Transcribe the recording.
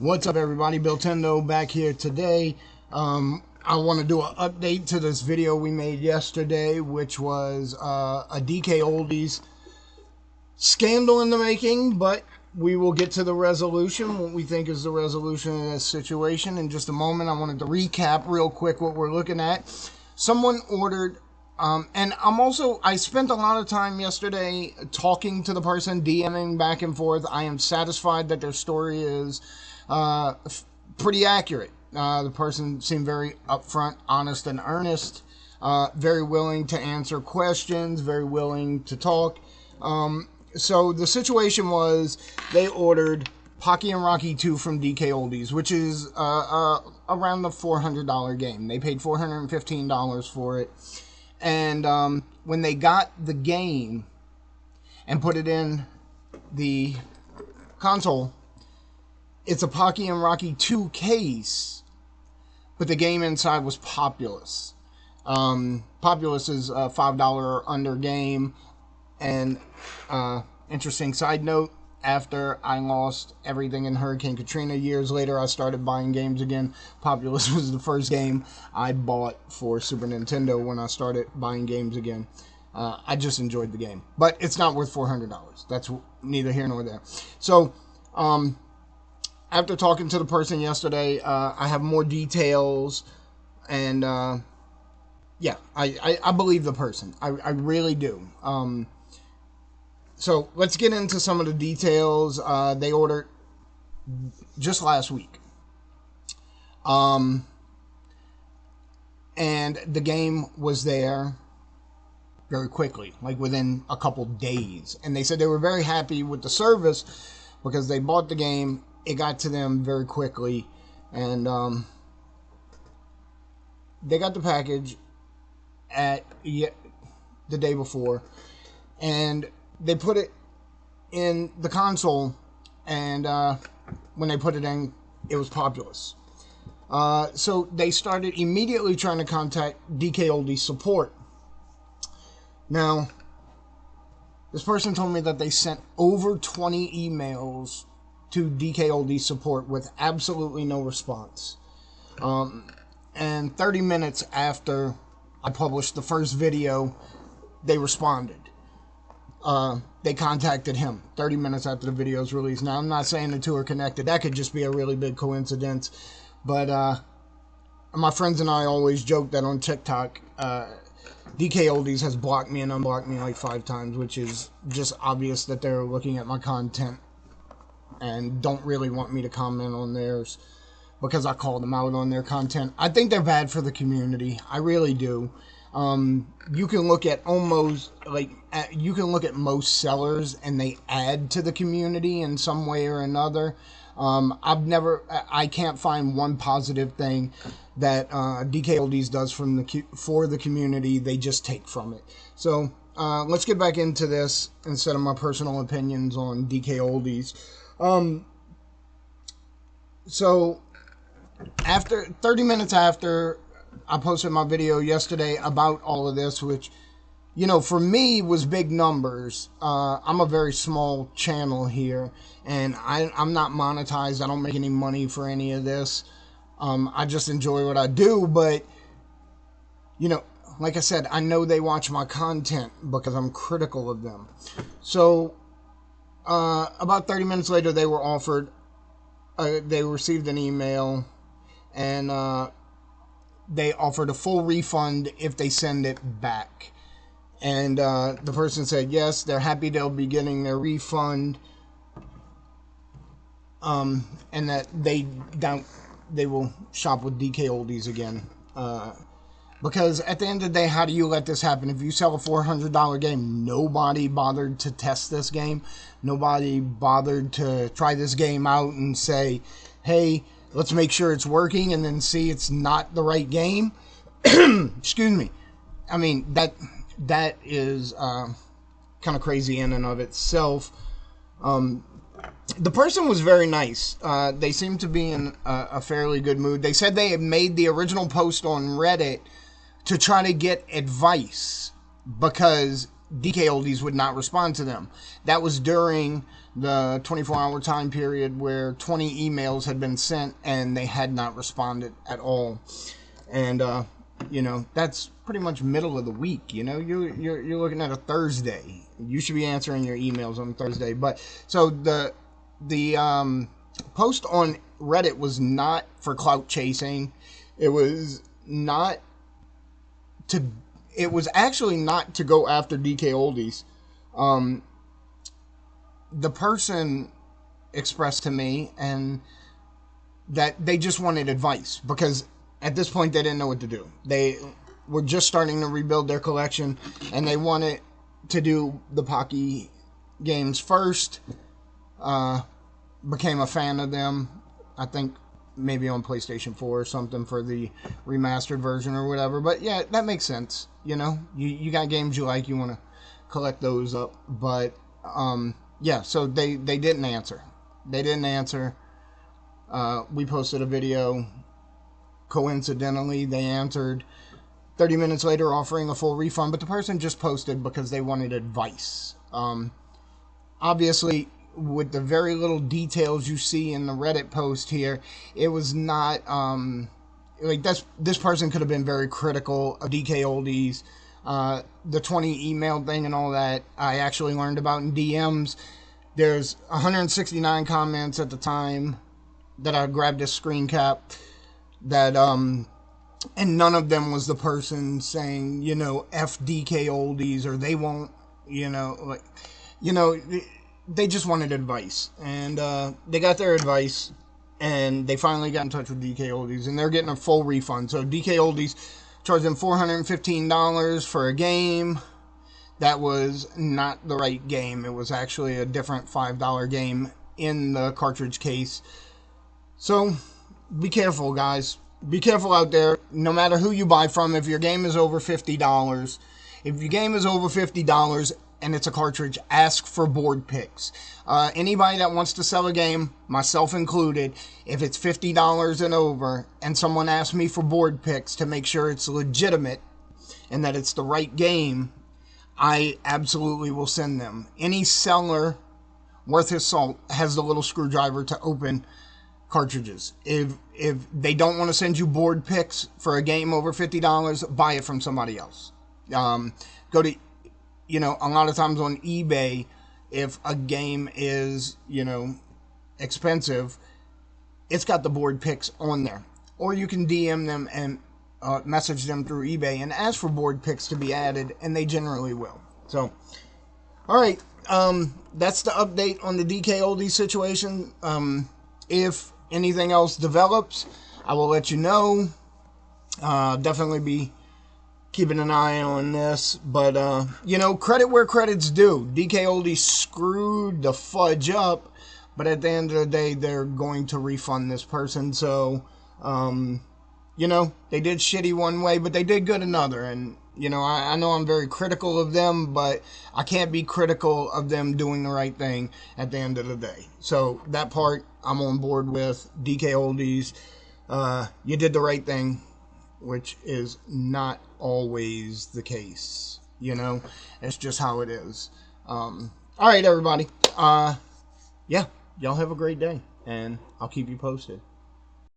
What's up, everybody? Bill Tendo back here today. I want to do an update to this video we made yesterday, which was a DKOldies scandal in the making, but we will get to the resolution, what we think is the resolution of this situation in just a moment. I wanted to recap real quick what we're looking at. Someone ordered, and I spent a lot of time yesterday talking to the person, DMing back and forth. I am satisfied that their story is pretty accurate. The person seemed very upfront, honest, and earnest, very willing to answer questions, very willing to talk. So the situation was they ordered Pocky and Rocky 2 from DKOldies, which is around the $400 game. They paid $415 for it. And when they got the game and put it in the console, it's a Pocky and Rocky 2 case, but the game inside was Populous. Populous is a $5 or under game. And interesting side note, after I lost everything in Hurricane Katrina years later, I started buying games again. Populous was the first game I bought for Super Nintendo when I started buying games again. I just enjoyed the game, but it's not worth $400. That's neither here nor there. So, after talking to the person yesterday, I have more details, and yeah, I believe the person. I really do. So let's get into some of the details. They ordered just last week. And the game was there very quickly, like within a couple days. And they said they were very happy with the service because they bought the game. It got to them very quickly, and they got the package at the day before, and they put it in the console, and when they put it in, it was Populous. So they started immediately trying to contact DKOldies support. Now, this person told me that they sent over 20 emails to DKOldies support with absolutely no response. And 30 minutes after I published the first video, they responded. They contacted him 30 minutes after the video was released. Now, I'm not saying the two are connected. That could just be a really big coincidence. But my friends and I always joke that on TikTok, DKOldies has blocked me and unblocked me like 5 times, which is just obvious that they're looking at my content and don't really want me to comment on theirs because I call them out on their content. I think they're bad for the community. I really do. You can look at most sellers and they add to the community in some way or another. I can't find one positive thing that DKOldies does for the community. They just take from it. So let's get back into this instead of my personal opinions on DKOldies. So after 30 minutes after I posted my video yesterday about all of this, which, you know, for me was big numbers. I'm a very small channel here, and I'm not monetized. I don't make any money for any of this. I just enjoy what I do, but, you know, like I said, I know they watch my content because I'm critical of them. So, about 30 minutes later, they were offered, they received an email, and they offered a full refund if they send it back. And the person said yes, they're happy they'll be getting their refund, and that they will shop with DKOldies again. Because at the end of the day, how do you let this happen? If you sell a $400 game, nobody bothered to test this game. Nobody bothered to try this game out and say, hey, let's make sure it's working, and then see it's not the right game. Excuse me. I mean, that is kind of crazy in and of itself. The person was very nice. They seemed to be in a fairly good mood. They said they had made the original post on Reddit to try to get advice because DKOldies would not respond to them. That was during the 24-hour time period where 20 emails had been sent and they had not responded at all. And you know, that's pretty much middle of the week. You know, you're looking at a Thursday. You should be answering your emails on Thursday. But so the post on Reddit was not for clout chasing. It was not to. It was actually not to go after DKOldies. The person expressed to me and that they just wanted advice because at this point they didn't know what to do. They were just starting to rebuild their collection and they wanted to do the Pocky games first. Became a fan of them, I think maybe on PlayStation 4 or something for the remastered version or whatever. But yeah, that makes sense. You know, you got games you like, you want to collect those up. But yeah, so they didn't answer. They didn't answer. We posted a video. Coincidentally, they answered 30 minutes later offering a full refund, but the person just posted because they wanted advice. Obviously, with the very little details you see in the Reddit post here, it was not like this person could have been very critical of DKOldies. The 20 email thing and all that I actually learned about in DMs. There's 169 comments at the time that I grabbed this screen cap that and none of them was the person saying, you know, F DKOldies or they won't, you know, like, you know, they just wanted advice, and they got their advice, and they finally got in touch with DKOldies, and they're getting a full refund. So DKOldies charged them $415 for a game that was not the right game. It was actually a different $5 game in the cartridge case. So be careful, guys. Be careful out there. No matter who you buy from, if your game is over $50, and it's a cartridge, ask for board picks. Anybody that wants to sell a game, myself included, if it's $50 and over, and someone asks me for board picks to make sure it's legitimate and that it's the right game, I absolutely will send them. Any seller worth his salt has the little screwdriver to open cartridges. If they don't want to send you board picks for a game over $50, buy it from somebody else. Go to, you know, a lot of times on eBay, if a game is, you know, expensive, it's got the board picks on there. Or you can DM them and message them through eBay and ask for board picks to be added, and they generally will. So, all right, that's the update on the DKOldies situation. If anything else develops, I will let you know. Definitely be keeping an eye on this, but you know, credit where credit's due. DKOldies screwed the fudge up, but at the end of the day, they're going to refund this person. So, you know, they did shitty one way, but they did good another. And you know, I know I'm very critical of them, but I can't be critical of them doing the right thing at the end of the day. So that part I'm on board with. DKOldies, you did the right thing, which is not always the case. You know, it's just how it is. All right, everybody. Yeah, y'all have a great day, and I'll keep you posted.